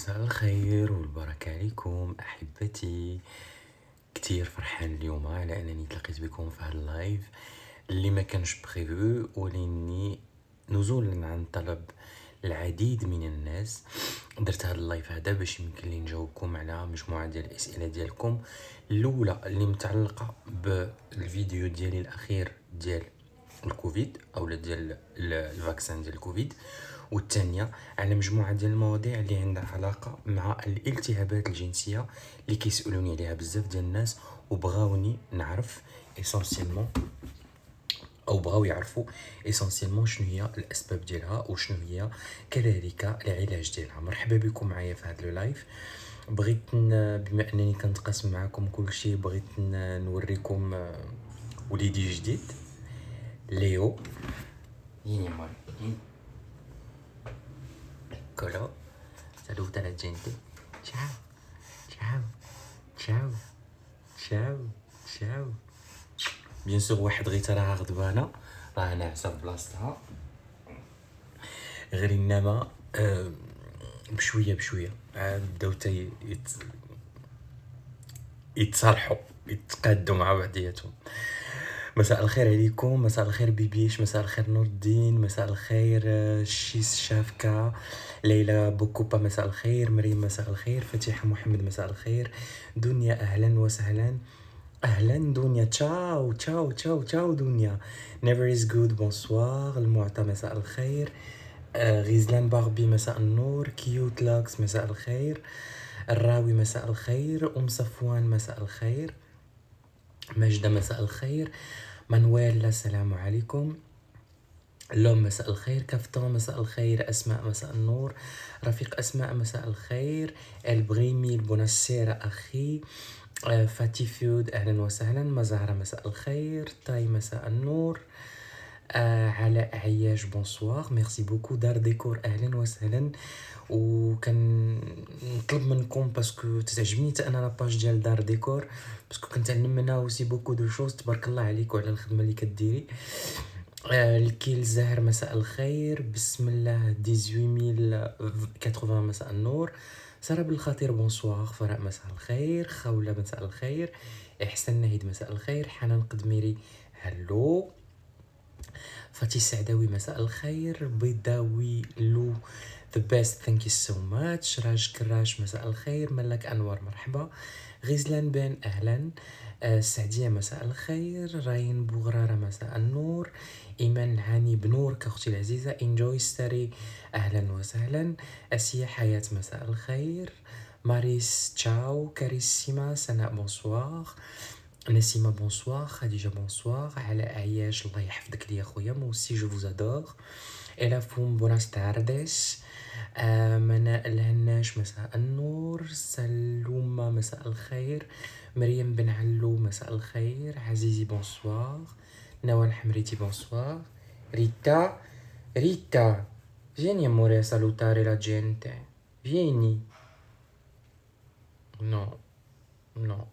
مساء الخير والبركة عليكم أحبتي. كتير فرحان اليوم على أنني تلقيت بكم في هذا اللايف اللي ما كانش بريفو، ولاني نزولا عن طلب العديد من الناس درت هذا اللايف هذا باش يمكن لي نجاوبكم على مجموعة ديال الأسئلة ديالكم. الأولى اللي متعلقة بالفيديو ديالي الأخير ديال الكوفيد أو ديال الفاكسان ديال الكوفيد، والثانيه على مجموعه ديال المواضيع اللي عندها علاقه مع الالتهابات الجنسيه اللي كيسالوني عليها بزاف ديال الناس وبغاوني نعرف اسونسيلمون او بغاو يعرفوا اسونسيلمون شنو هي الاسباب ديالها وشنو هي كذلك العلاج ديالها. مرحبا بكم معايا في هذا اللايف. بغيت بما انني كنتقاسم معكم كل شيء، بغيت نوريكم وليدي جديد ليو. يني ماري Colo, saluta la gente. Ciao, ciao, ciao, ciao, ciao. بيان سور واحد غيتا راه غضبانه، راه ناعسه في بلاصتها، غير انما بشويه بشويه بداو يتصالحوا يتقادوا مع بعضياتهم. مساء الخير عليكم، مساء الخير بيبيش، مساء الخير نور الدين، مساء الخير شيس شافكا، ليلى بوكوبا مساء الخير، مريم مساء الخير، فتيحة محمد مساء الخير، دنيا اهلا وسهلا. اهلا دنيا، تشاو تشاو تشاو تشاو دنيا. never is good bonsoir. المعطى مساء الخير، غيزلان باربي مساء النور، كيوت لاكس مساء الخير، الراوي مساء الخير، صفوان مساء الخير، ماجدة مساء الخير، مانويل السلام عليكم، لوم مساء الخير، كفتون مساء الخير، أسماء مساء النور، رفيق أسماء مساء الخير، البغيمي البوناسيرة أخي، فاتي فيود أهلا وسهلا، مزهرة مساء الخير، تاي مساء النور، علاء عياش بونسوار ميرسي بوكو، دار ديكور أهلا وسهلا. وكان نطلب منكم باسكو تعجبني حتى انا لاباج ديال دار ديكور، باسكو كنتعلم منها اوسي بوكو دو شوز، تبارك الله عليك وعلى الخدمه اللي كديري. الكيل زاهر مساء الخير، بسم الله 18080 مساء النور، ساره بالخطير بونسوار، فراء مساء الخير، خوله مساء الخير، احسان نهيد مساء الخير، حنان قدميري هلو، فاتي السعداوي مساء الخير، بيضاوي لو the best thank you so much، راج كراش مساء الخير، ملك أنور مرحبا، غزلان بن أهلا، السعدية مساء الخير، راين بوغرارة مساء النور، إيمان العاني بنور كأختي العزيزة، enjoy ستاري أهلا وسهلا، أسيا حياة مساء الخير، ماريس تشاو، كاريسيما سناء بونسوار، نسيمة بونسوار، خديجة بونسوار، علاء عياش الله يحفظك لي خويا موسي جو فوز ادور، إلا فوم بوناس تاردس، مناء الهناش مساء النور، سلومة مساء الخير، مريم بن علو مساء الخير، عزيزي بونسوار، نوال حمريتي بونسوار، ريتا ريتا vieni amore a salutare la gente, vieni. No, no,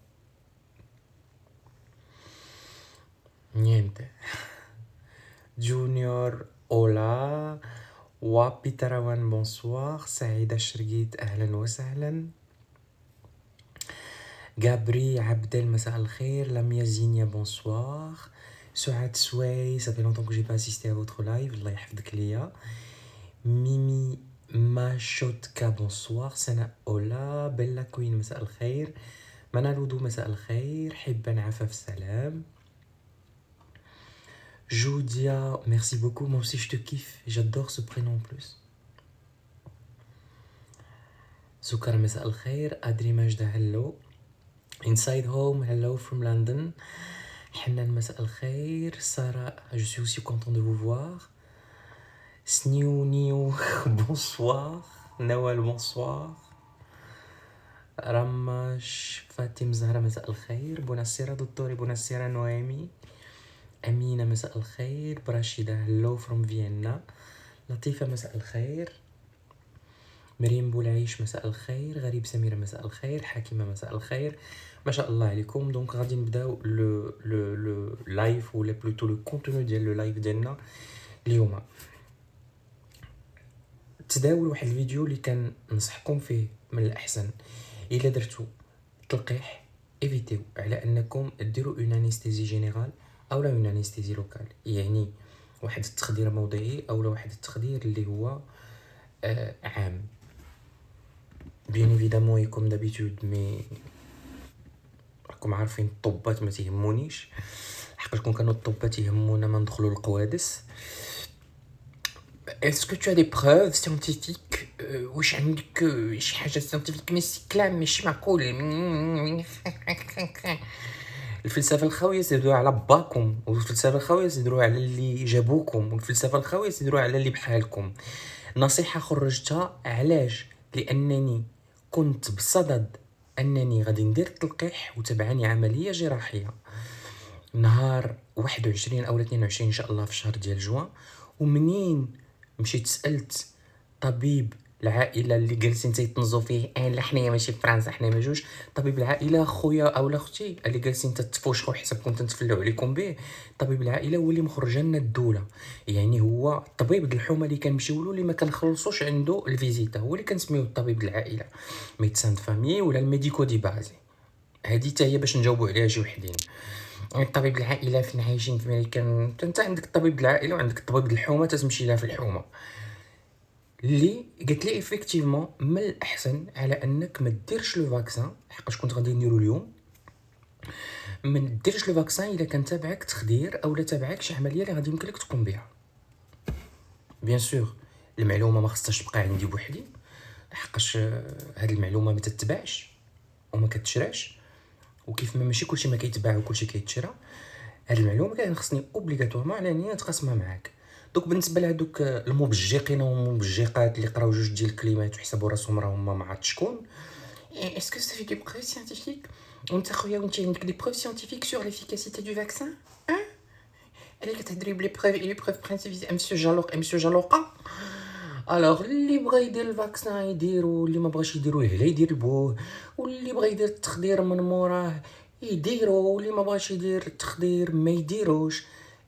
niente. جونيور اولا، وابي تراوان بونسوار، سعيدة الشرقيت اهلا وسهلا، غابري عبدل مساء الخير، لميا زينيا بونسوار، سعاد سوي ça fait longtemps que j'ai pas assisté à votre live الله يحفظك ليا، ميمي ماشوتكا بونسوار، سناء اولا، بيلا كوين مساء الخير، منال ودو مساء الخير، حبا عفاف سلام، Joudia, merci beaucoup, moi aussi je te kiffe, j'adore ce prénom en plus. Zoukar مساء الخير, Adri Majda hello, Inside Home hello from London, Hanan مساء الخير, Sarah je suis aussi content de vous voir, Sniou Niou bonsoir, Nawal bonsoir, Ramash Fatim Zahra مساء الخير, buonasera dottore, buonasera Noemi, أمينة مساء الخير، براشدة hello from Vienna، لطيفة مساء الخير، مريم بولعيش مساء الخير، غريب سميرة مساء الخير، حكيمة مساء الخير، ما شاء الله عليكم. دونك غادي نبداو لو لايف ولا بلوتو لو كونتوني ديال لو لايف ديالنا اليوم. تداول واحد الفيديو اللي كان نصحكم فيه من الاحسن الا درتو تلقيح ايفيتيو على انكم ديروا اون انستيزي جينيرال او لا اون انستيزي لوكال، يعني واحد التخدير موضعي او لا واحد التخدير اللي هو عام. بيان ايفيدامون يكون دابيتود مي راكم عارفين الطبات ما تيهمونيش، حقاش كون كانوا الطبات يهمونا ما ندخلوا للقوادس. Est-ce que tu as des preuves scientifiques واش عندك شي حاجه سيانتيفيك؟ ماشي كلام ماشي معقول. الفلسفه الخاويه سيدروها على باكم، والفلسفه الخاويه سيدروها على اللي جابوكم، والفلسفه الخاويه سيدروها على اللي بحالكم. نصيحه خرجتها علاش؟ لانني كنت بصدد انني غادي ندير التلقيح وتبعاني عمليه جراحيه نهار 21 او 22 ان شاء الله في الشهر ديال جوان. ومنين مشيت سالت طبيب العائله اللي جالسين تيطنزوا فيه لا حنايا ماشي في فرنسا حنا ما جوج، طبيب العائله خويا او اختي اللي جالسين تتفوشخوا حسابكم تنتفلوا عليكم به، طبيب العائله هو اللي مخرج لنا الدوله، يعني هو الطبيب د الحومه اللي كنمشيو له اللي ما كنخلصوش عنده الفيزيتا، هو اللي كنسميوه الطبيب العائله، ميدسان فامي ولا الميديكو دي بازي. هذه حتى هي باش نجاوبوا عليها شي وحدين. الطبيب العائله فين عايشين في امريكان، انت عندك الطبيب العائله وعندك الطبيب الحومه تتمشي لها في الحومه، اللي قالت لي ايفيكتيفمون من الاحسن على انك ما ديرش لو فاكسان، حقاش كنت غادي نديرو اليوم، ما ديرش لو فاكسان الا كان تابعك تخدير او لا تابعك شي عمليه اللي غادي يمكن لك تقوم بها. بيان سور المعلومه ما خصهاش تبقى عندي بوحدي، حقاش هاد المعلومه ما تتباعش وما كتشراش، وكيف ما ماشي كلشي ما كيتباع وكلشي كيتشرى، هاد المعلومه كان خصني اوبليغاتوارمون علانيه نتقاسمها معاك. دوك بالنسبه لهادوك المبجقين والمبجقات اللي قراو جوج ديال الكلمات وحسبوا راسهم راهم ما عرفت شكون، اسكو سافي دي بروف سيانتيفيك؟ وانت خويا وانت عندك دي بروف سيانتيفيك سور ليفيكاسيتي دو فاكسان؟ اللي كتهضري بلي بروف اي لي بروف برينسيبيل مسيو جالوق اي مسيو جالوقا. الوغ اللي بغى يدير الفاكسان يديرو، اللي ما بغاش يديرو لا يدير بوه، واللي بغى يدير التخدير من موراه يديرو، واللي ما بغاش يدير التخدير ما يديروش.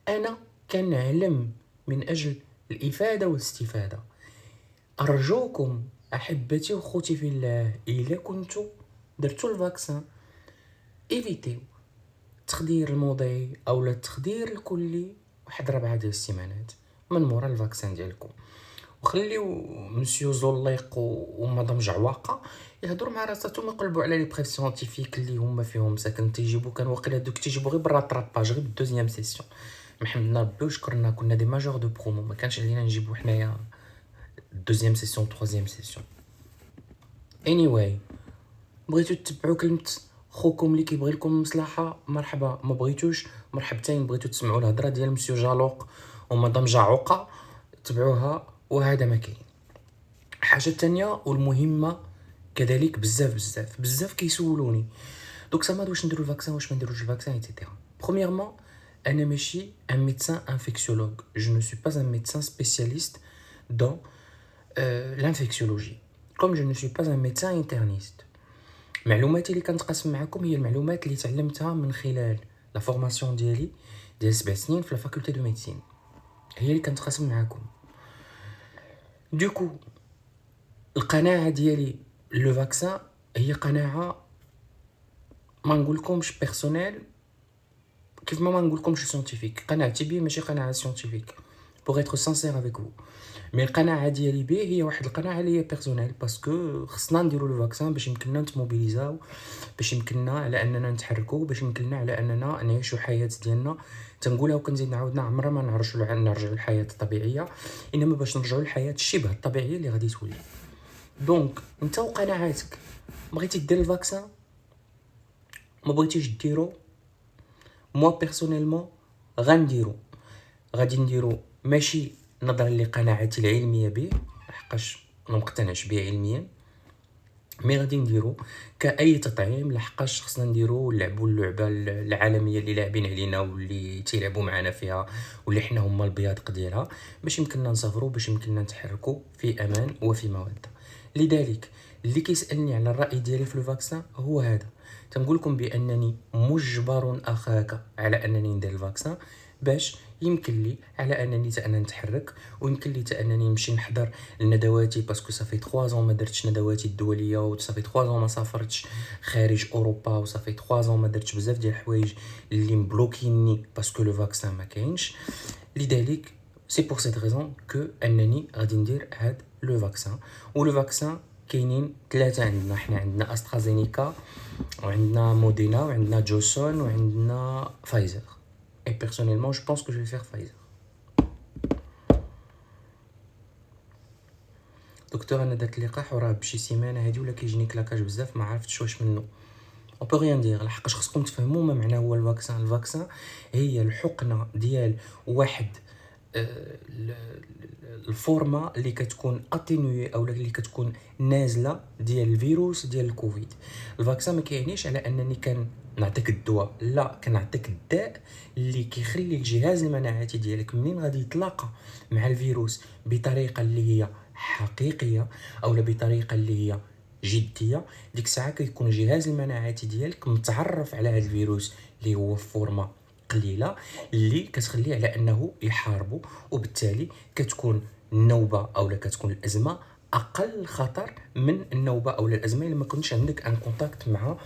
انا كنعلم من اجل الافاده والاستفاده. ارجوكم احبتي وخوتي في الله، الا كنتو درتو الفاكسان ايفيتيو التخدير الموضعي او التخدير الكلي واحد 4 ديال السيمانات من مورا الفاكسان ديالكم، وخليو مسيو زوليق ومدام جعواقه يهضروا مع راساتهم يقلبوا على لي بريف سيانتيفيك اللي هما فيهم ساكن تيجيبوا. كان واقيلا دوك تيجيبوا غير برا طراباج غير بالدوزيام سيسيون. محمدنا ربي وشكرنا كنا دي ماجور دو برومو، ما كانش علينا نجيبوا حنايا دوزيام سيسيون تروزيام سيسيون. anyway بغيتو تتبعوا كلمه خوكم اللي كيبغي لكم المصلحه مرحبا، ما بغيتوش مرحبتين. بغيتو تسمعوا الهضره ديال مسيو جالوق ومدام جعوقه تبعوها، وهذا ما كاين. حاجه تانية والمهمه كذلك، بزاف كيسولوني دوك ساماد واش نديرو الفاكسان واش ما نديروش الفاكسان ايتترا. برومييرمون انا ماشي ان ميدسان انفيكسيولوج، جو نو سوي با ان ميدسان سبيسياليست دون l'infectiologie comme je ne suis pas un médecin interniste. معلوماتي اللي كنتقاسم معكم هي المعلومات اللي تعلمتها من خلال لا فورماسيون ديالي ديال 7 سنين في لا فاكولتي دو ميديسين، هي اللي كنتقاسم معكم. دوكو القناعه ديالي لو فاكسان هي قناعه ما نقولكمش بيرسونيل كيف ما نقولكمش سيانتيفيك. قناعتي بيه ماشي قناعه سيانتيفيك بوغ اتر سانسير افيك فو، مي القناعه ديالي بيه هي واحد القناعه اللي هي بيرسونيل، باسكو خصنا نديرو لو فاكسان باش يمكننا نتموبيليزاو، باش يمكننا على اننا نتحركوا، باش يمكننا على اننا نعيشوا حياه ديالنا. تنقولها وكنزيد نعاودنا عمرنا ما نرجعوا للحياه الطبيعيه، انما باش نرجعوا للحياه شبه الطبيعيه اللي غادي تولي. دونك انت وقناعاتك، بغيتي دير الفاكسان ما بغيتيش ديرو، موا بيرسونيلمون غادي نديرو ماشي نظرا لقناعتي العلميه به حقاش ما مقتنعش به علميا، مي غادي نديرو كاي تطعيم لحقاش خصنا نديرو نلعبوا اللعبه العالميه اللي لاعبين علينا واللي تيلعبوا معنا فيها واللي حنا هما البيادق ديالها، باش يمكننا نسافروا، باش يمكننا نتحركوا في امان وفي موده. لذلك اللي كيسالني على الراي ديالي في الفاكسان هو هذا. تنقول لكم بانني مجبر اخاك على انني ندير الفاكسان باش يمكن لي على انني تا انا نتحرك، ويمكن لي تا انني نمشي نحضر الندواتي، باسكو صافي 3 زون ما درتش ندواتي الدوليه، وصافي 3 زون ما سافرتش خارج اوروبا، وصافي 3 زون ما درتش بزاف ديال الحوايج اللي مبلوكيني باسكو لو فاكسان ما كاينش. لذلك سي بور سيت ريزون كو انني غادي ندير هاد لو فاكسان. ولو فاكسان كاينين 3 عندنا، حنا عندنا استرازينيكا، وعندنا مودينا، وعندنا جوسون، وعندنا فايزر. اي بيرسونيلمون جو بونس كو جو فير فايزر. دكتور انا درت اللقاح وراه بشي سيمانه هادي ولا كيجيني كلاكاج بزاف، ما عرفتش واش منه. اون بو ريان دير، لحقاش خصكم تفهموا ما معناه هو الفاكسان. الفاكسان هي الحقنه ديال واحد الفورما اللي كتكون اتينوي او اللي كتكون نازله ديال الفيروس ديال الكوفيد. الفاكسان ما كيعنيش على انني نعطيك الدواء، لا، كنعطيك الداء اللي كيخلي الجهاز المناعي ديالك منين غادي يتلاقى مع الفيروس بطريقه اللي هي حقيقيه او بطريقه اللي هي جديه، ديك الساعه كيكون الجهاز المناعي ديالك متعرف على هذا الفيروس اللي هو فورما قليله اللي كتخليه على انه يحاربه، وبالتالي كتكون النوبه او كتكون الازمه اقل خطر من النوبه او الازمه الا ما كنتش عندك ان كونتاكت مع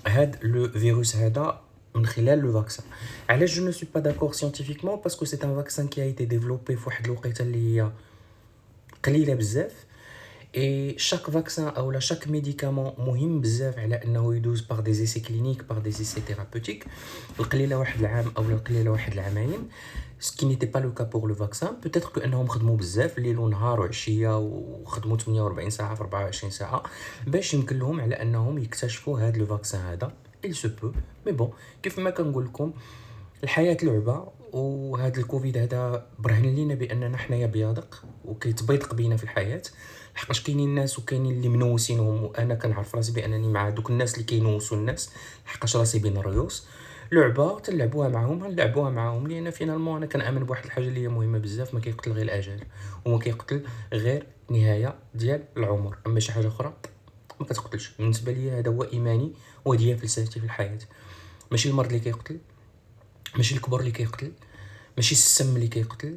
هاد لو فيروس هذا من خلال لو فاكسان. علاش جو نو سوي با داكور سيانتيفيكمون؟ باسكو سي ان فاكسان كي ايتي ديفلوبي فواحد الوقيته اللي هي قليله بزاف. اي شاك فاكسان او شاك ميديكامون مهم بزاف على انه يدوز باغ دي زيسي كلينيك، باغ دي زيسي ثيرابوتيك، القليله واحد العام او القليله واحد العامين. سكي نيتي با لو كا بور لو فاكسان. بوتيتر كو انهم خدموا بزاف ليل ونهار وعشيه، وخدموا 48 ساعه في 24 ساعه باش يمكن لهم على انهم يكتشفوا هذا لو فاكسان هذا. il se peut مي بون كيف ما كنقول لكم الحياه لعبه، وهذا الكوفيد هذا برهن لينا باننا حنايا بيادق وكيتبيدق بينا في الحياه، لحقاش كاينين الناس وكاينين اللي منوسينهم، وانا كنعرف راسي بانني مع دوك الناس اللي كينوسوا الناس، لحقاش راسي بين الريوس. لعبه تلعبوها معاهم غنلعبوها معاهم، لان فينالمون انا كنامن بواحد الحاجه اللي هي مهمه بزاف، ما كيقتل غير الاجل وما كيقتل غير نهايه ديال العمر، اما شي حاجه اخرى ما كتقتلش. بالنسبه لي هذا هو ايماني وهذه هي فلسفتي في الحياه. ماشي المرض اللي كيقتل، ماشي الكبر اللي كيقتل، ماشي السم اللي كيقتل،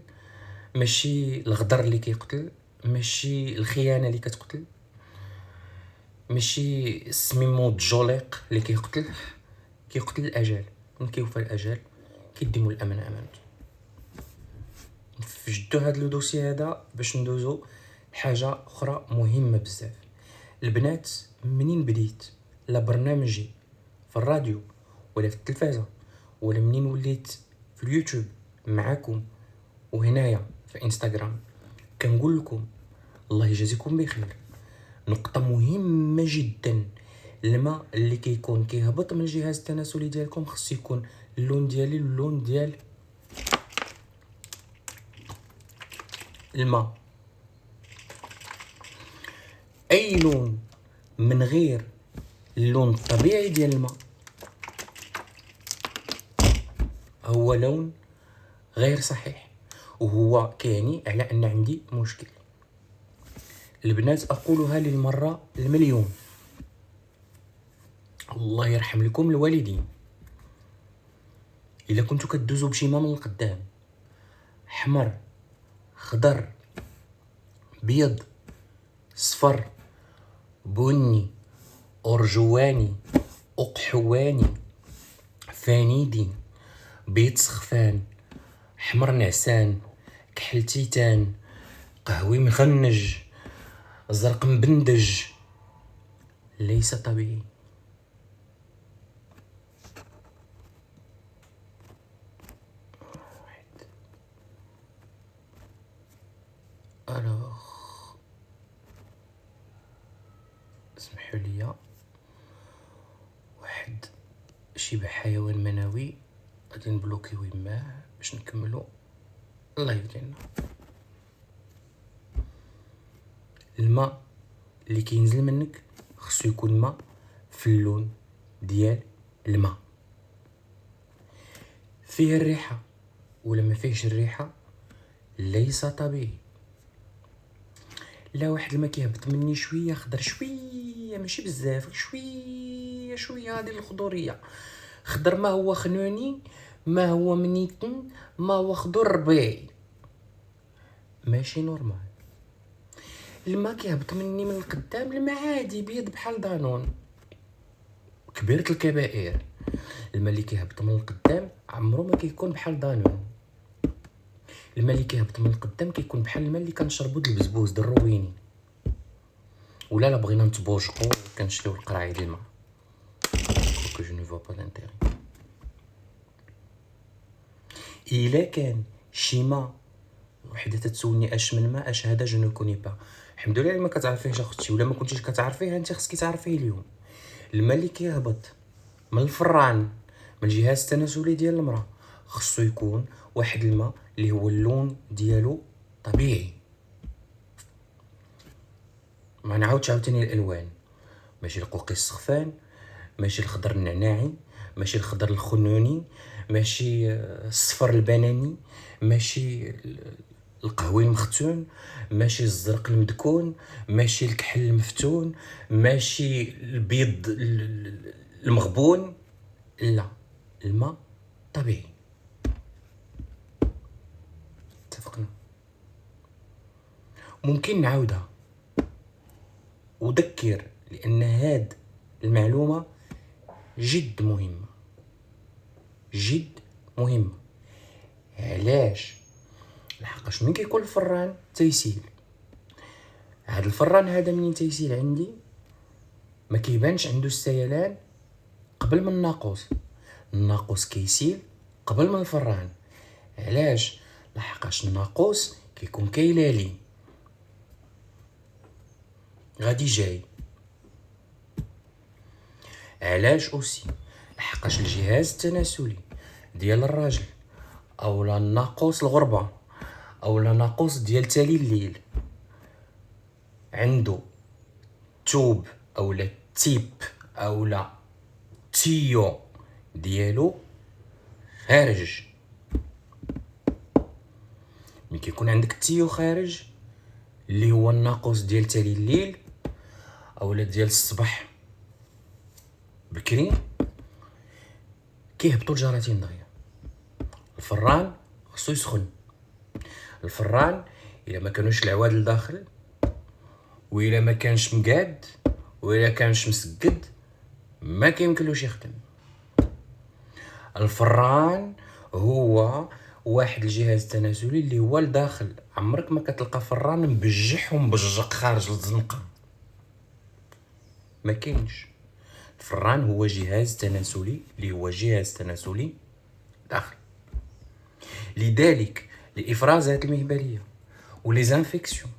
ماشي الغدر اللي كيقتل، ماشي الخيانه اللي كتقتل، ماشي سميمو الجوليق اللي كيقتل الاجل. من كيوفى الاجل كيديموا الامانه امانته. نفجدوا هذا لو دوسي هذا باش ندوزو لحاجه اخرى مهمه بزاف. البنات منين بديت لا برنامجي في الراديو ولا في التلفازه ولا منين وليت في اليوتيوب معاكم وهنايا في انستغرام، كنقول لكم الله يجازيكم بخير. نقطه مهمه جدا، الماء اللي كيكون كيهبط من الجهاز التناسلي ديالكم خصو يكون اللون ديالي اللون ديال الماء. اي لون من غير اللون الطبيعي ديال الماء هو لون غير صحيح، وهو كيعني على ان عندي مشكل. البنات اقولها للمره المليون، الله يرحم لكم الوالدين، الا كنتو كدوزو بشي ما من القدام احمر خضر بيض صفر بني ارجواني اقحواني فانيدي بيض سخفان حمر نعسان كحل تيتان قهوي مخنج زرق مبندج، ليس طبيعي. اسمحوا لي، واحد شبه حيوان منوي غادي نبلوكيو يماه باش نكملوا اللايف ديالنا. الماء اللي كينزل منك خصو يكون ماء في اللون ديال الماء، فيه الريحه ولا ما فيهش الريحه ليس طبيعي. لا واحد الماء كيهبط مني شويه خضر شويه ماشي بزاف، شويه هذه الخضوريه خضر، ما هو خنوني ما هو منيتن ما هو خضر ربيعي، ماشي نورمال. الماء كيهبط مني من القدام، الماء عادي بيض بحال دانون، كبيرة الكبائر. الماء اللي كيهبط من القدام عمرو ما كيكون بحال دانون. الماء اللي كيهبط من القدام كيكون بحال الماء اللي كنشربو د البزبوز د الرويني، ولا بغينا نتبوشقو كنشريو القراعي ديال الماء. كو جو نو فوا با لانتيري. الا كان شي ماء وحده تتسولني اش من ماء اش هذا، جو نو كوني با. الحمد لله ما كتعرفيهش اختي، ولا ما كنتيش كتعرفيه انت خصك تعرفيه اليوم. الماء اللي كيهبط من الفران من الجهاز التناسلي ديال المراه خصو يكون واحد الماء اللي هو اللون ديالو طبيعي. ما نعاودش عاوتاني الالوان، ماشي القوقي السخفان، ماشي الخضر النعناعي، ماشي الخضر الخنوني، ماشي الصفر البناني، ماشي القهوي المختون، ماشي الزرق المدكون، ماشي الكحل المفتون، ماشي البيض المغبون. لا، الماء طبيعي. اتفقنا؟ ممكن نعاودها وذكر، لان هاد المعلومه جد مهمه، جد مهمه. علاش؟ لحقاش من كيكون الفران تيسيل، هاد الفران هذا منين تيسيل عندي ما كيبانش عنده السيلان قبل من الناقوس. الناقوس كيسيل قبل من الفران. علاش؟ لحقاش الناقوس كيكون كيلالي غادي جاي. علاش اوسي؟ لحقاش الجهاز التناسلي ديال الراجل اولا الناقوس الغربه اولا ناقوس ديال تالي الليل عنده توب اولا تيب اولا تيو ديالو خارج. ملي كيكون عندك تيو خارج اللي هو الناقوس ديال تالي الليل اولا ديال الصباح بكري، كيهبطوا الجراثيم دغيا. الفران خصو يسخن. الفران الا ما كانوش العوادل داخل، وإلا ما كانش مقاد، وإلا كانش مسقد، ما كيمكنلوش يخدم. الفران هو واحد الجهاز التناسلي اللي هو لداخل. عمرك ما كتلقى فران مبجح ومبجق خارج الزنقه، ما كاينش. الفران هو جهاز تناسلي اللي هو جهاز تناسلي داخل. لذلك الافرازات المهبليه ولي زانفيكسيون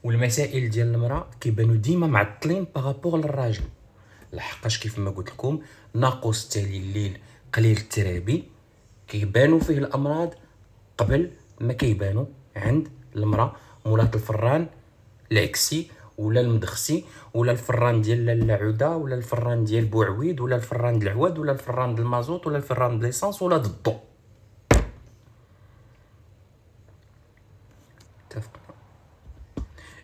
والمسائل ديال المراه كيبانوا ديما معطلين بارابور للراجل. لحقاش كيف ما قلت لكم ناقوس تالي الليل قليل الترابي كيبانوا فيه الامراض قبل ما كيبانوا عند المراه مولات الفران العكسي ولا المدخسي ولا الفران ديال العوده ولا الفران ديال بوعويد ولا الفران ديال العواد ولا الفران ديال المازوت ولا الفران ديال ليسانس ولا الضو. اتفقنا؟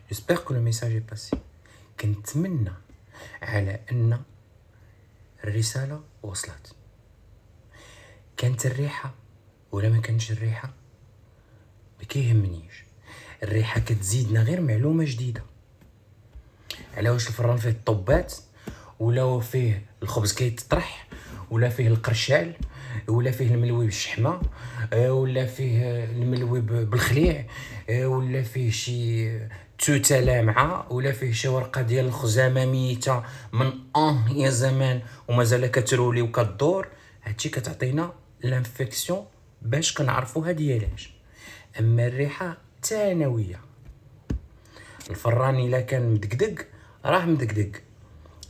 جيسبر كو لو ميساج اي باسي. كنتمنى على ان الرساله وصلت. كانت الريحه ولا ما كانش الريحه ما كيهمنيش. الريحه كتزيدنا غير معلومه جديده على واش الفران فيه الطبات ولا فيه الخبز كيتطرح ولا فيه القرشال ولا فيه الملوي بالشحمه ولا فيه الملوي بالخليع ولا فيه شي توته لامعه ولا فيه شي ورقه ديال الخزامه ميته من يا زمان ومازال كترولي وكدور. هادشي كتعطينا لانفيكسيون باش كنعرفوها ديالاش. اما الريحه ثانويه. الفران الا كان مدقدق راه مدقدق،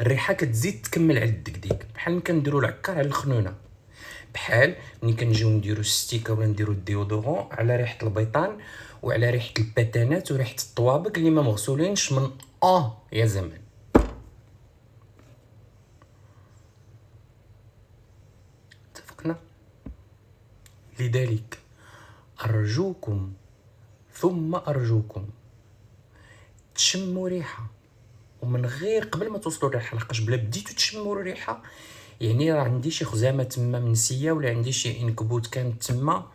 الريحه كتزيد تكمل على الدقديق. بحال ملي كنديروا العكار على الخنونه، بحال ملي كنجيو نديروا الستيكه ولا نديروا الديودورون على ريحه البيطان وعلى ريحه الباتانات وريحه الطوابق اللي ما مغسولينش من يا زمان. اتفقنا؟ لذلك ارجوكم ثم ارجوكم تشموا ريحه، ومن غير قبل ما توصلوا الريحه، لحقاش بلا بديتو تشموا الريحه يعني راه عندي شي خزامه تما منسيه، ولا عندي شي انكبوت كانت تما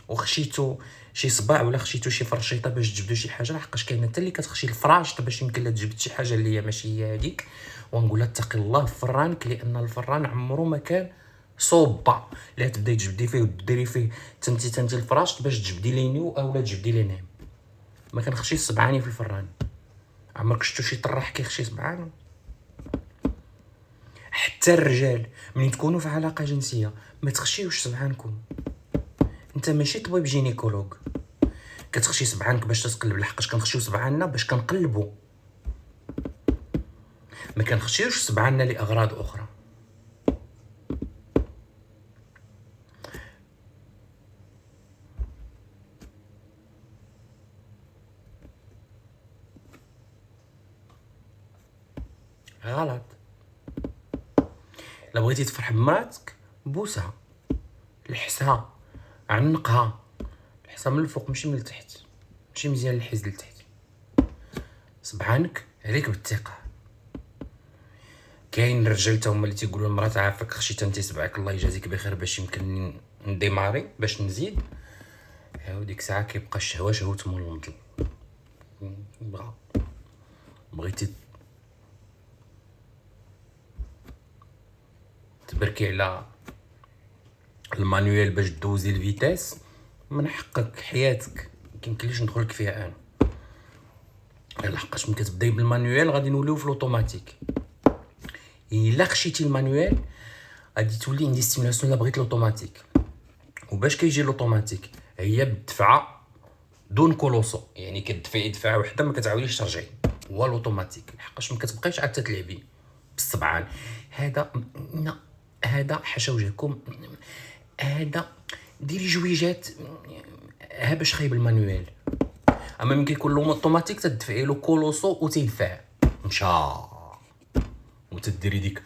وخشيتو شي صباع، ولا خشيتو شي فرشيطه باش تجبدو شي حاجه. لحقاش كاينه حتى اللي كتخشي الفراش باش يمكن لها تجبد شي حاجه اللي هي ماشي هي هذيك، ونقول لها اتقي الله في فرانك، لان الفران عمرو ما كان صوبه لا تبداي تجبدي فيه وديري فيه تنتي الفراش باش تجبدي لينيو اولا تجبدي لينام. ما كنخشيش سبعاني في الفران. عمرك شفتو شي طراح كيخشي سبعانو؟ حتى الرجال ملي تكونوا في علاقه جنسيه ما تخشيوش سبعانكم. انت ماشي طبيب جينيكولوج كتخشي سبعانك باش تتقلب، لحقاش كنخشيو سبعاننا باش كنقلبوا، ما كنخشيوش سبعاننا لاغراض اخرى. غلط. لا بغيتي تفرح بمراتك بوسها، لحسها، عنقها، لحسها من الفوق ماشي من التحت، ماشي مزيان الحز لتحت. سبعانك عليك بالثقه. كاين الرجال تا هما اللي تيقولوا المراه عافاك خشيت انت سبعك الله يجازيك بخير باش يمكن نديماري باش نزيد. ها ديك الساعه كيبقى الشهوه شهوه مول المنطل. بغيتي تبركي على المانيوال باش دوزي الفيتاس، من حقك حياتك مكيمكنليش ندخلك فيها انا. لحقاش ملي كتبداي بالمانيوال غادي نوليو في الاوتوماتيك. الا خشيتي المانيوال غادي تولي عندي ستيمولاسيون. لا بغيت الاوتوماتيك. وباش كيجي الاوتوماتيك هي بالدفعه دون كولوسو، يعني كتدفعي دفعه وحده ما كتعاوديش ترجعي. هو الاوتوماتيك لحقاش ما كتبقايش عاد تلعبي بالسبعان. هذا حاشا وجهكم، هذا ديري جويجات ها باش خايب المانيوال. اما ملي كيكون لهم اوتوماتيك تدفعي له كولوسو وتيدفع مشى وتديري ديك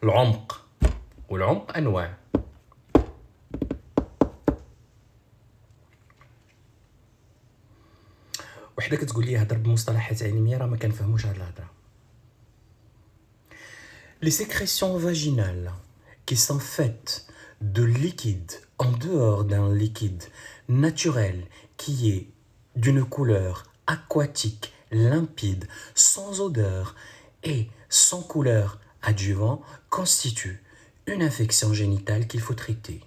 العمق. والعمق انواع. وحده كتقول لي هضر بمصطلحات علميه راه ما كنفهموش هاد الهضره. Les sécrétions vaginales qui sont faites de liquide en dehors d'un liquide naturel qui est d'une couleur aquatique, limpide, sans odeur et sans couleur adjuvant constituent une infection génitale qu'il faut traiter.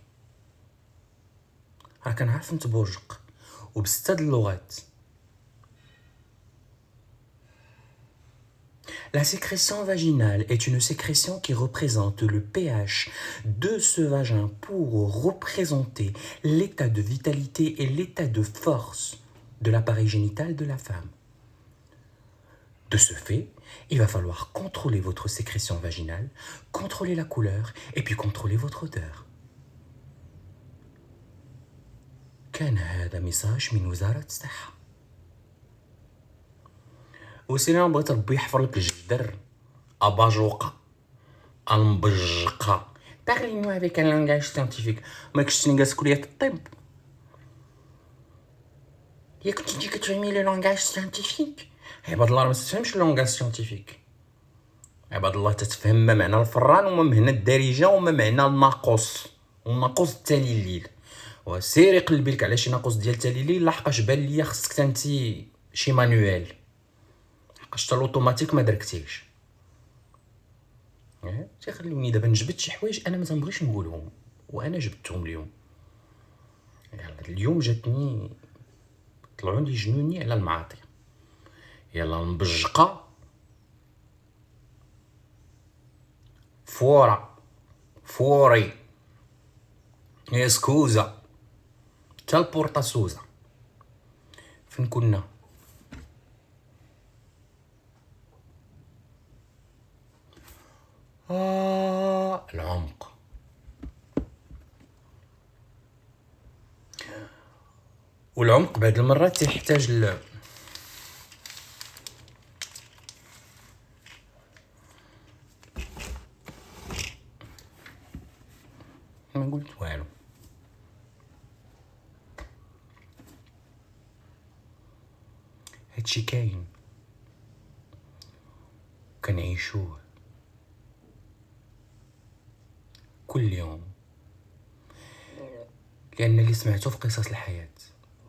راه كنعرف نتبوجق وبستة د اللغات. La sécrétion vaginale est une sécrétion qui représente le pH de ce vagin pour représenter l'état de vitalité et l'état de force de l'appareil génital de la femme. De ce fait, il va falloir contrôler votre sécrétion vaginale, contrôler la couleur et puis contrôler votre odeur. كان هذا ميساج من وزارة الصحة. وسينا بغيت ربي يحفر لك الجدر اباجوقه المبجقه parlez-nous avec un langage scientifique. ما كنتش نقاس كلية الطب يا كنتي كتفهمي لو لونغاج سيانتيفيك. عباد الله ما تفهمش لو لونغاج سيانتيفيك. عباد الله تتفهم ما معنى الفران وما معنى الدارجه وما معنى الناقوس والناقوس التالي الليل. وسيري قلبي لك على شي ناقوس ديال تالي الليل لحقاش بان ليا خصك انتي شي مانيوال، لحقاش تا الاوتوماتيك ما دركتيش. تيخليوني دابا نجبد شي حوايج انا ما تنبغيش نقولهم وانا جبدتهم اليوم. اليوم جاتني طلعوا لي جنوني على المعاطي. يلا المبجقه فوري اسكوزا تا البورطا سوزا. فين كنا؟ العمق. والعمق بعض المرات تحتاج ما قلت والو. هادشي كاين وكنعيشوه كل يوم، لان اللي سمعته في قصص الحياة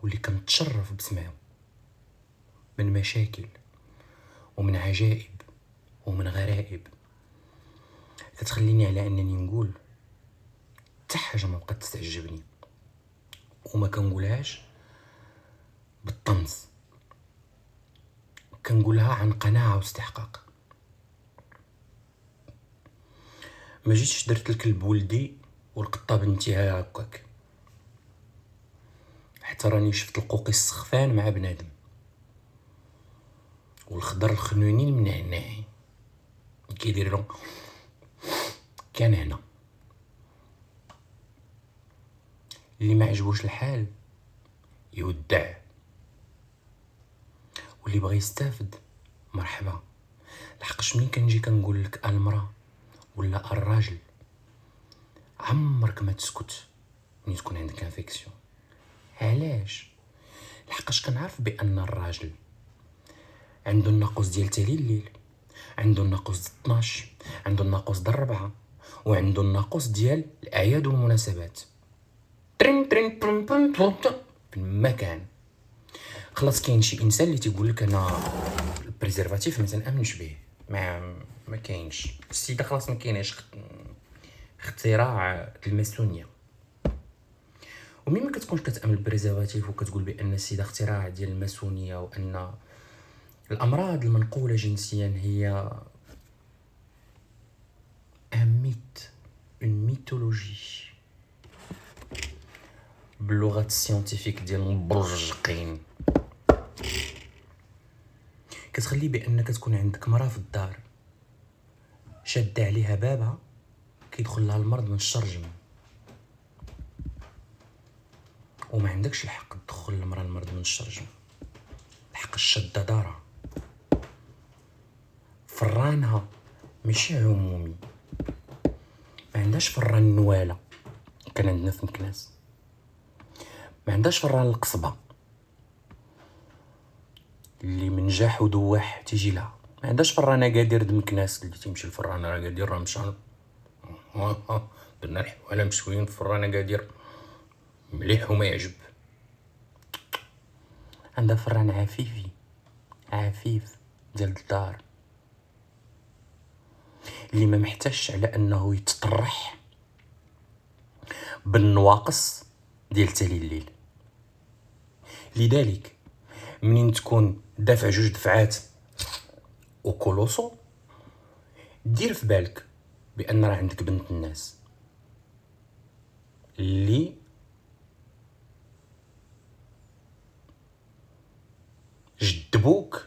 واللي كنتشرف بسمعه من مشاكل ومن عجائب ومن غرائب كتخليني على انني نقول حتى حاجه ما بقات تستعجبني، وما كنقولهاش بالطنز، كنقولها عن قناعه واستحقاق. ما جيتش درت الكلب ولدي والقطه بنتي هكاك، حتى راني شفت القوقي السخفان مع بنادم والخضر الخنوني المنعناعي كيدير له كان هنا. اللي ما عجبوش الحال يودع، واللي بغى يستافد مرحبا. لحقاش ملي كنجي كنقول لك المراه ولا الراجل عمرك ما تسكت ملي تكون عندك انفيكسيون. علاش؟ لحقاش كنعرف بان الراجل عنده الناقوس ديال تالي الليل، عنده الناقوس 12، عنده الناقوس 4، وعنده الناقوس ديال الاعياد والمناسبات. ترين ترين برم برم برم في المكان. خلاص كاين شي انسان اللي تيقول لك انا البريزيرفاتيف ما تنامنش به، ما كاينش. السيده خلاص ما كايناش اختراع الماسونيه. وملي ما كتكونش كتامن بالبريزيرفاتيف وكتقول بان السيده اختراع ديال الماسونيه، وان الامراض المنقوله جنسيا هي ميت، اون ميتولوجي باللغه السيانتيفيك ديال المبرجقين، كتخلي بانك تكون عندك مراه في الدار شاده عليها بابها كيدخل لها المرض من الشرجم، وما عندكش الحق تدخل المراه المرض من الشرجم. الحق الشاده دارها فرانها ماشي عمومي، ما عندهاش فران نواله كان عندنا في مكناس، ما عندهاش فران القصبه اللي من جاح ودواح تيجي لها، ما عندهاش فران اكادير د مكناس اللي تيمشي الفران اكادير راه مشى درنا الحواله مشويين في فران اكادير مليح وما يعجب. عندها فران عفيفي عفيف ديال الدار اللي ما محتاجش على انه يتطرح بالنواقص ديال تالي الليل. لذلك منين تكون دافع 2 دفعات وكولوسو، دير في بالك بان راه عندك بنت الناس اللي جدبوك،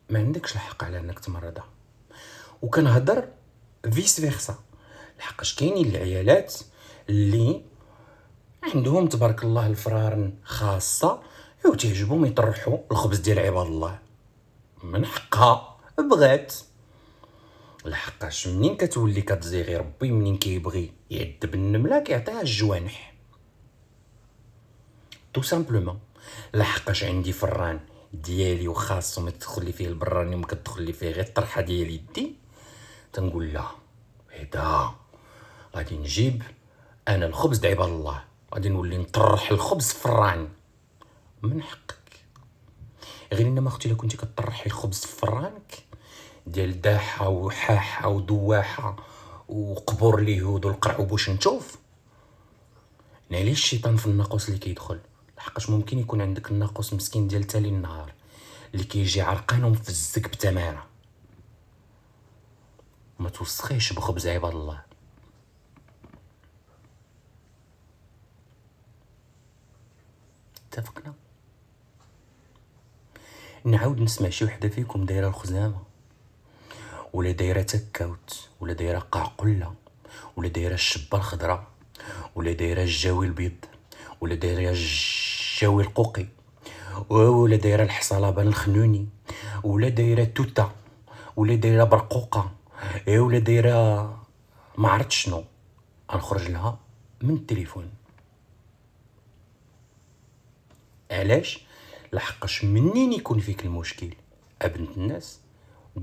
ما عندكش الحق على انك تمرضها. وكنهضر فيس فيرسا، لحقاش كاينين العيالات اللي عندهم تبارك الله الفرارن خاصه وتعجبهم يطرحوا الخبز ديال عباد الله، من حقها بغات. لحقاش منين كتولي كتزيغي ربي منين كيبغي يعذب النمله كيعطيها الجوانح تو سامبلومون. لحقاش عندي فران ديالي وخاصو ما تدخل لي فيه البراني وما كتدخل لي فيه غير الطرحه ديال يدي، تنقول لا هدا غادي نجيب انا الخبز د عباد الله، غادي نولي نطرح الخبز في فران. من حقك، غير انما اختي الا كنتي كطرحي الخبز في فرانك ديال داحه وحاحه ودواحه وقبور اليهود والقرع وبوش نشوف، نالي الشيطان في الناقوس اللي كيدخل. لحقاش ممكن يكون عندك الناقوس مسكين ديال تالي النهار اللي كيجي عرقان ومفزك بتماره، ما توسخيش بخبز عباد الله. اتفقنا؟ نعاود نسمع شي وحده فيكم دايره الخزامه ولا دايره تكاوت ولا دايره قعقله ولا دايره الشبه الخضراء ولا دايره الجاوي البيض ولا دايره الجاوي القوقي ولا دايره الحصالبان الخنوني ولا دايره توته ولا دايره برقوقه ولا دايره ما عرفت شنو، غنخرج لها من التليفون. علاش؟ لحقاش منين يكون فيك المشكل ابنت الناس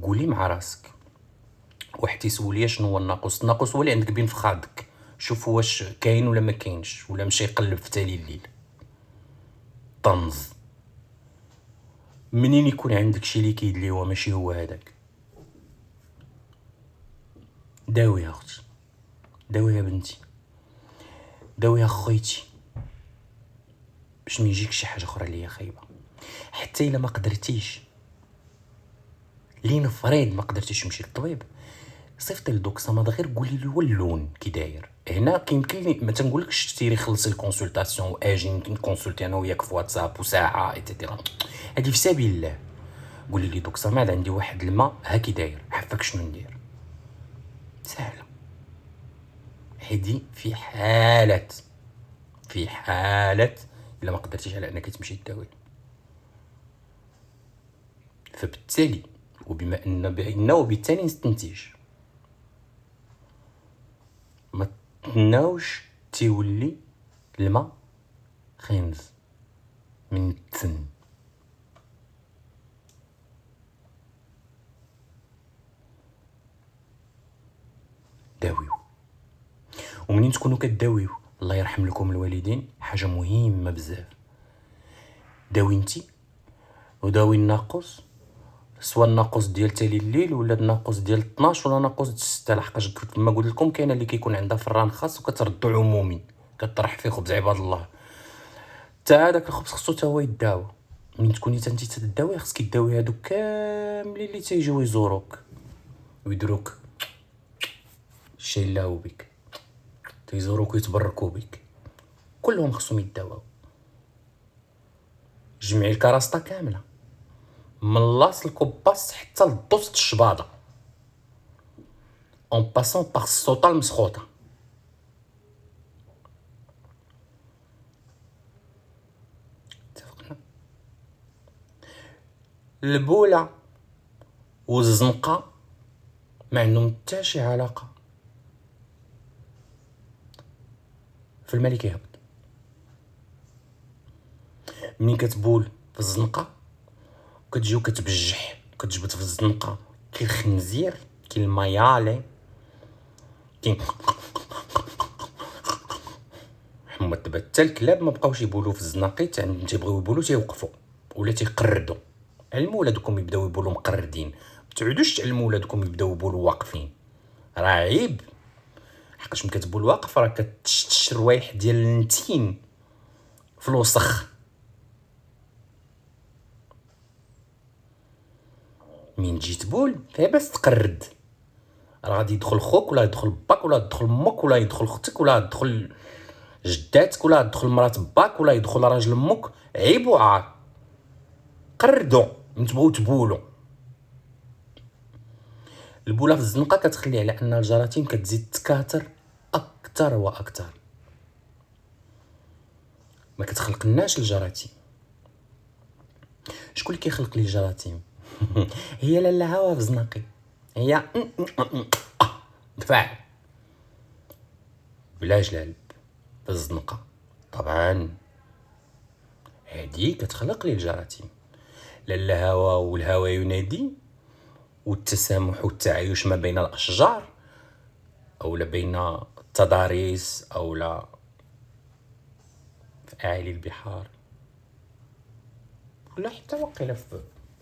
قولي مع راسك واحد تيسول ليا شنو هو الناقوس هو اللي عندك بين فخادك، شوف واش كاين ولا ما كاينش، ولا مشى يقلب في تالي الليل. طنز. منين يكون عندك شي ليكيد اللي هو ماشي هو هذاك، داويها اختي، داويها بنتي، داويها خويتي، باش ما يجيك شي حاجه اخرى اللي هي خايبه. حتى الا ما قدرتيش، لين فريد ما قدرتيش تمشي للطبيب، صيفطي لدوكساماد غير قولي له اللون كي داير. هنا كيمكن لي ما تنقولكش تيري خلصي الكونسلطاسيون واجي نكونسلتي انا وياك في واتساب وساعه ايتترا، هادي في سبيل الله. قولي لي دوكساماد عندي واحد الماء ها كي داير، عفاك شنو ندير. سهله هادي في حالة الا ما قدرتيش على انك تمشي تداوي. فبالتالي وبما ان وبالتالي نستنتج ما تناوش تيولي الماء خينز من التن. داويو، ومنين تكونوا كداويو الله يرحم لكم الوالدين، حاجه مهمه بزاف، داوي انتي وداوي الناقص، سواء الناقص ديال تالي الليل ولا الناقص ديال 12 ولا ناقص 6، لحقاش كما قلت لكم كاينه اللي كيكون عندها فران خاص وكتردو عمومي كطرح فيه خبز عباد الله. حتى هذاك الخبز خصو تا هو يداوى. من تكوني انت تداوي خصك يداوي هادوك كاملين اللي تيجيو يزوروك ويدروك الشيء الله بك، تيزوروك ويتبركوا بك، كلهم خصهم يداووا. جمعي الكراسطه كامله من لاص الكوباس حتى للدوسط الشباطه، اون باسون باغ السوطه المسخوطه. اتفقنا؟ البوله والزنقه ما عندهم حتى شي علاقه، في الماء اللي كيهبط. منين كتبول في الزنقه كتجي وكتبجح وكتجبد في الزنقه، كاين الخنزير، كاين الميالي، كاين حما دابا حتى الكلاب ما بقاوش يبولوا في الزناقيت، عندهم تيبغيو يبولوا تيوقفوا ولا تيقردوا. علموا ولادكم يبداو يبولوا مقردين، ما تعودوش تعلموا ولادكم يبداو يبولوا واقفين، راه عيب. حقاش ملي كتبول واقف راه كتشتش روايح ديال النتين في الوسخ. من تجي تبول فيها باس تقرد، راه غادي يدخل خوك ولا يدخل باك ولا يدخل امك ولا يدخل اختك ولا يدخل جداتك ولا يدخل مرات باك ولا يدخل راجل امك، عيب وعار. قردوا من تبغوا تبولوا. البوله في الزنقه كتخلي على ان الجراثيم كتزيد تكاثر اكثر واكثر، ما كتخلقناش الجراثيم. شكون اللي كيخلق لي الجراثيم؟ هي لاله هوا في زناقي، هي دفع بلا جلال في الزنقه. طبعا هادي كتخلق لي الجراثيم. لاله هوا والهوا ينادي، والتسامح والتعايش ما بين الاشجار او بين التضاريس او لا في اعالي البحار ولا حتى واقيلا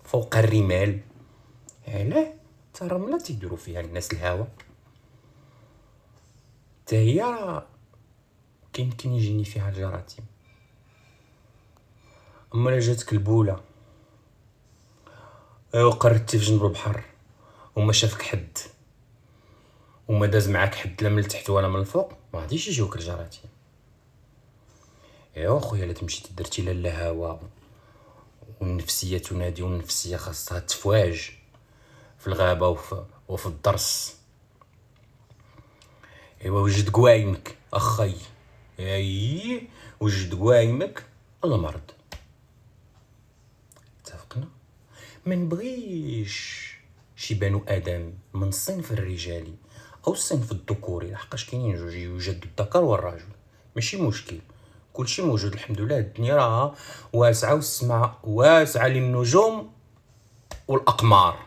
فوق الرمال. علاه حتى الرمله تيديروا فيها الناس الهوا، حتى هي كيمكن يجيني فيها الجراثيم. اما لا جاتك البوله وقردتي في جنب البحر وما شافك حد وما داز معاك حد لا من التحت ولا من الفوق، ما غاديش يجيوك الجراثيم. ايوا خويا، لا تمشي درتي لا هوا والنفسيه تنادي، والنفسيه خاصها تفواج في الغابه وفي الدرس. ايوا وجد قوايمك اخي، اي وجد قوايمك المرض. اتفقنا؟ ما نبغيش شي بنو ادم من صنف الرجالي او الصنف الذكوري، لحقاش كاينين جوج، يوجد الذكر والرجل، ماشي مشكل، كلشي موجود الحمد لله. الدنيا راها واسعه والسماء واسعه للنجوم والاقمار.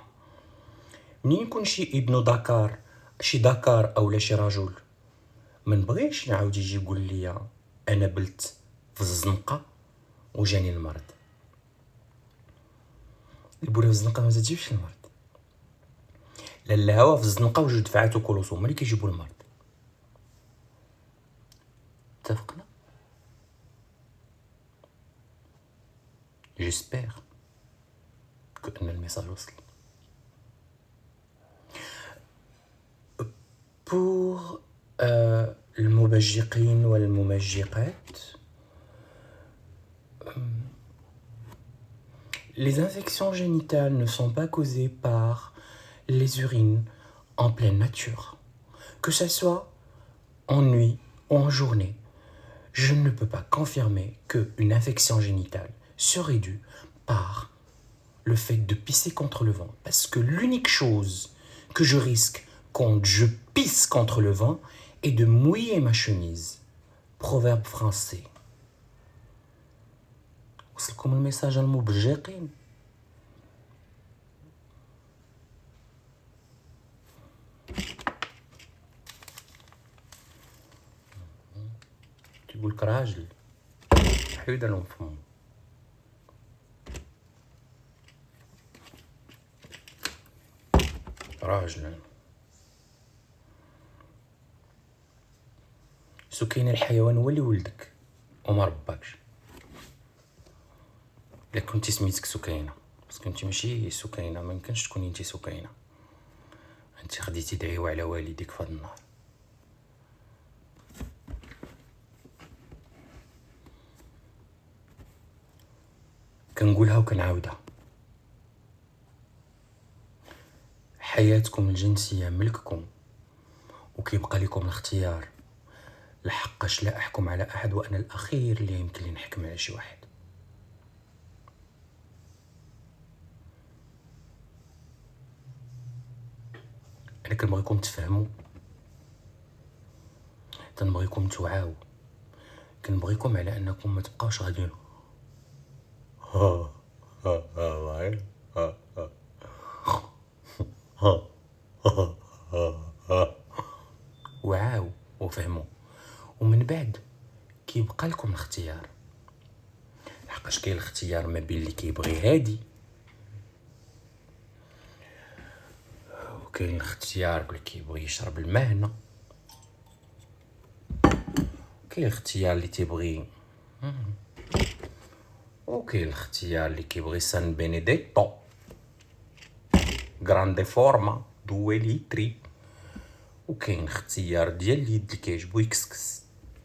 منين يكون شي ابن ذكر شي دكار اولا شي رجل ما نبغيش نعاود يجي يقول لي انا بلت في الزنقه وجاني المرض. البوله في الزنقه ما تجيبش المرض، لا الهواء في الزنقه وجوج دفعات وكولوسوم هما اللي كيجيبوا المرض. اتفقنا؟ جيسبر كأن الميساج وصل. بور المبجقين والممجقات، les infections génitales ne sont pas causées par les urines en pleine nature. Que ce soit en nuit ou en journée, je ne peux pas confirmer qu'une infection génitale serait due par le fait de pisser contre le vent. Parce que l'unique chose que je risque quand je pisse contre le vent est de mouiller ma chemise. Proverbe français. وصلكم الميساج المبجقين؟ تقولك راجل حيد لهم فمو. راجل سكين الحيوان هو اللي ولدك وما رباكش. الا كنتي سميتك سكينه، باسكو انت ماشي سكينه، ما يمكنش تكوني انت سكينه. انت خديتي دعيوه على والديك في هذا النهار. كنقولها وكنعاودها، حياتكم الجنسيه ملككم وكيبقى لكم الاختيار، لحقاش لا احكم على احد وانا الاخير اللي يمكن لي نحكم على شي واحد. انا كنبغيكم تفهموا، تنبغيكم توعاو، كنبغيكم على انكم ما تبقاوش غاديين وعاو وفهموا، ومن بعد كيبقى لكم الاختيار. لحقاش كاين الاختيار ما بين اللي كيبغي هادي، وكاين الاختيار اللي كيبغي يشرب المهنه، كاين الاختيار اللي تيبغي، وكاين الاختيار اللي كيبغي سان بينيديتو غراندي فورما 2 لتري، وكاين اختيار ديال اليد اللي كيعجبو يكسكس.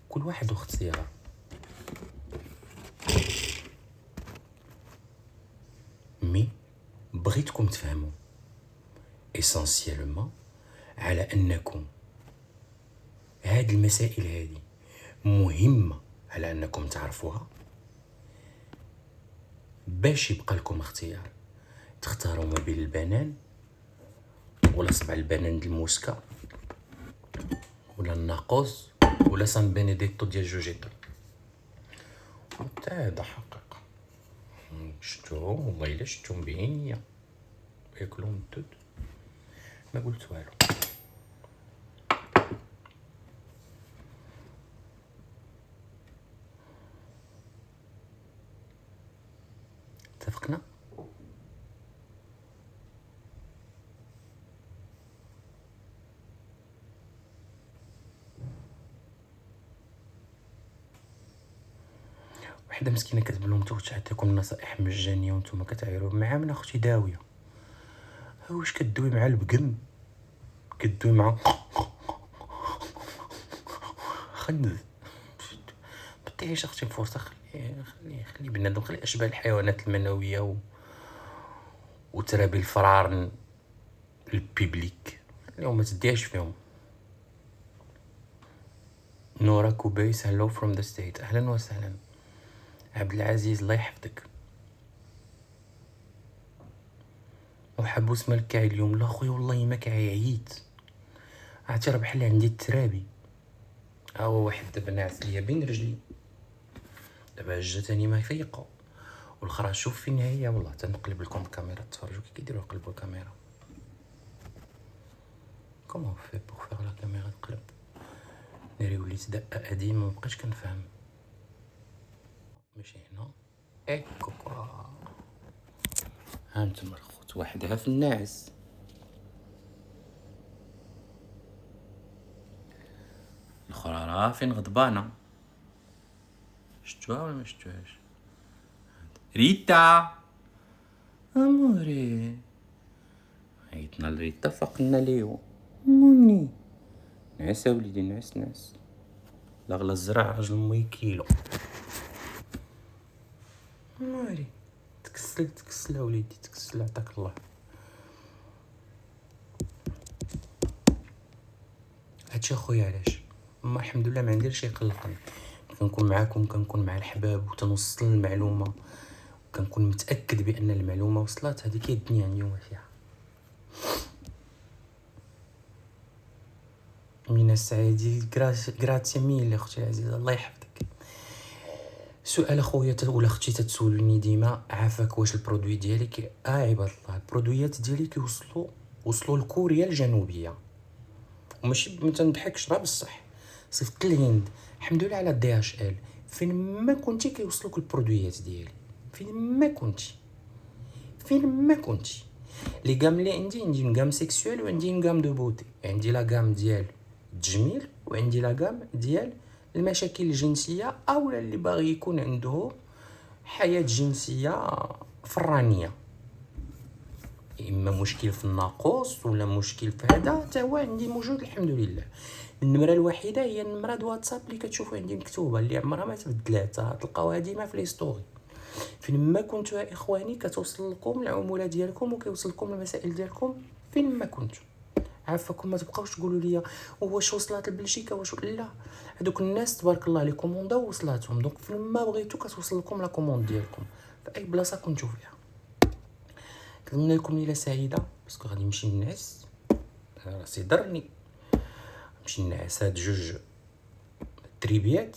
كل واحد واختيار. مي بغيتكم تفهموا اسونسيالمون على انكم هاد المسائل هادي مهمه على انكم تعرفوها، باش يبقى لكم اختيار تختاروا ما بين البنان ولا صبع البنان ديال الموسكا ولا الناقوس ولا سان بينيديتو ديال جوجيتو. حتى هذا حقيقه شفتوهم والله الا شفتهم بعينيا ياكلوا من الدود، ما قلت والو. اتفقنا؟ وحده مسكينه كتب لهم تعطيكم نصائح مجانيه وانتم كتعايروا مع من اختي داويه. واش كدوي مع البقم؟ كدوي مع خنز؟ بطيعيش اختي فرصه، خلي بنادم، خلي اشباه الحيوانات المنويه وترابي الفرارن البيبليك اليوم ما تديهاش فيهم. نورا كوبيس هلو فروم ذا ستيت، اهلا وسهلا. عبد العزيز الله يحفظك. وحبوس مالك كاعي اليوم؟ لا خويا والله ما كاعي، عييت. عرفتي راه بحال عندي الترابي. هو واحد دابا ناعس ليا بين رجلي، دابا جاتني ما فيقو، والاخرى شوف فين هي. والله تنقلب لكم الكاميرا تفرجوا كي كيديروا يقلبوا الكاميرا. كومون في بوغ فيغ لا كاميرا تقلب؟ ناري وليت دقة قديم ومبقيتش كنفهم. ماشي هنا ايكو كوا. هانتوما الخوت، واحدها في الناس، الاخرى راه فين غضبانه. شفتوها ولا ما شفتوهاش؟ ريتا اموري، عيطنا لريتا فقنا ليو موني. نعس وليدي، نعس. لا غلا الزرع راجل مي كيلو. اموري تكسل وليدي، تكسل عطاك الله. هادشي اخويا علاش ما الحمد لله ما عندي شي يقلقني. كنكون معاكم، كنكون مع الحباب وتنوصل المعلومه، كنكون متاكد بان المعلومه وصلت. هذيك هي الدنيا اليوم فيها. من السعيدي غراتي ميل اختي العزيزه، الله يحفظك. سؤال اخويا ولا اختي تتسولني ديما، عافاك واش البرودوي ديالك؟ عباد الله البرودويات ديالي كيوصلوا لكوريا الجنوبيه، وماشي ما تنضحكش راه بصح. صيفط الهند، الحمد لله على دي اش ال، فين ما كنتي كيوصلوك البرودويات ديالي، فين ما كنتي. لي غام اللي عندي غام سيكسوال وعندي غام دو بوتي. عندي لا غام ديال التجميل وعندي لا غام ديال المشاكل الجنسيه، اولا اللي باغي يكون عنده حياه جنسيه فرانيه، اما مشكل في الناقوس ولا مشكل في هذا، حتى هو عندي موجود الحمد لله. النمره الوحيده هي النمره د واتساب اللي كتشوفوا عندي مكتوبه، اللي عمرها ما تبدلات، تلقاوها ديما في لي ستوري. فين ما كنتوا يا اخواني كتوصل لكم العموله ديالكم وكيوصل لكم المسائل ديالكم فين ما كنتوا. عافاكم ما تبقاوش تقولوا لي واش وصلت لبلجيكا واش لا. هذوك الناس تبارك الله لي كومونداو وصلاتهم، دونك فين ما بغيتو كتوصل لكم لا كوموند ديالكم في اي بلاصه كنتو فيها. كنتمنى لكم ليله سعيده، باسكو غادي نمشي نعس، راسي ضرني نمشي نعس هاد جوج تريبيات.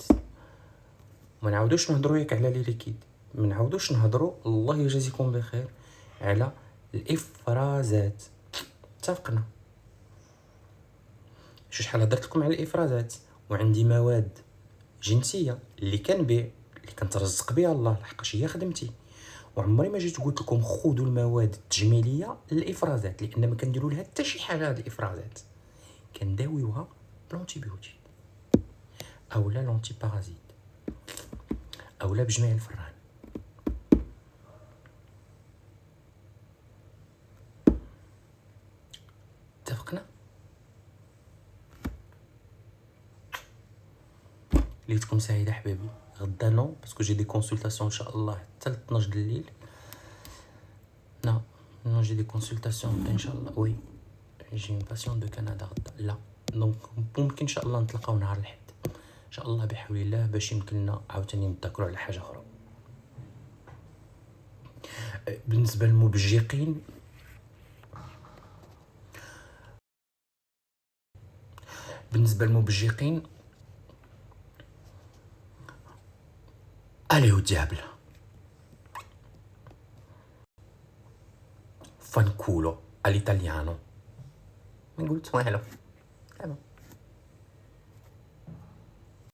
ما نعاودوش نهضروا ياك على لي ليكيد، ما نعاودوش نهضروا الله يجازيكم بخير على الافرازات. اتفقنا؟ شحال هضرت لكم على الافرازات، وعندي مواد جنسيه اللي كنبيع اللي كنترزق بها الله لحقاش هي خدمتي، وعمري ما جيت قلت لكم خذوا المواد التجميليه للافرازات، لان ما كنديروا لها حتى شي حاجه. هاد الافرازات كنداويوها بلونتيبيوتيك اولا لونتي بارازيت اولا بجميع الفران. اتفقنا؟ ليتكم سعيده حبايبي. غدا نو باسكو جي دي كونسلطاسيون ان شاء الله حتى ل 12 د الليل. نو جي دي كونسلطاسيون ان شاء الله. وي جي اون باسيون دو كندا غدا. لا دونك ممكن ان شاء الله نتلاقاو نهار الحد ان شاء الله بحول الله، باش يمكن لنا عاوتاني نتذكروا على حاجه اخرى. بالنسبه للمبجقين، اليو ديابل فانكولو اليتاليانو. ما قلت والو.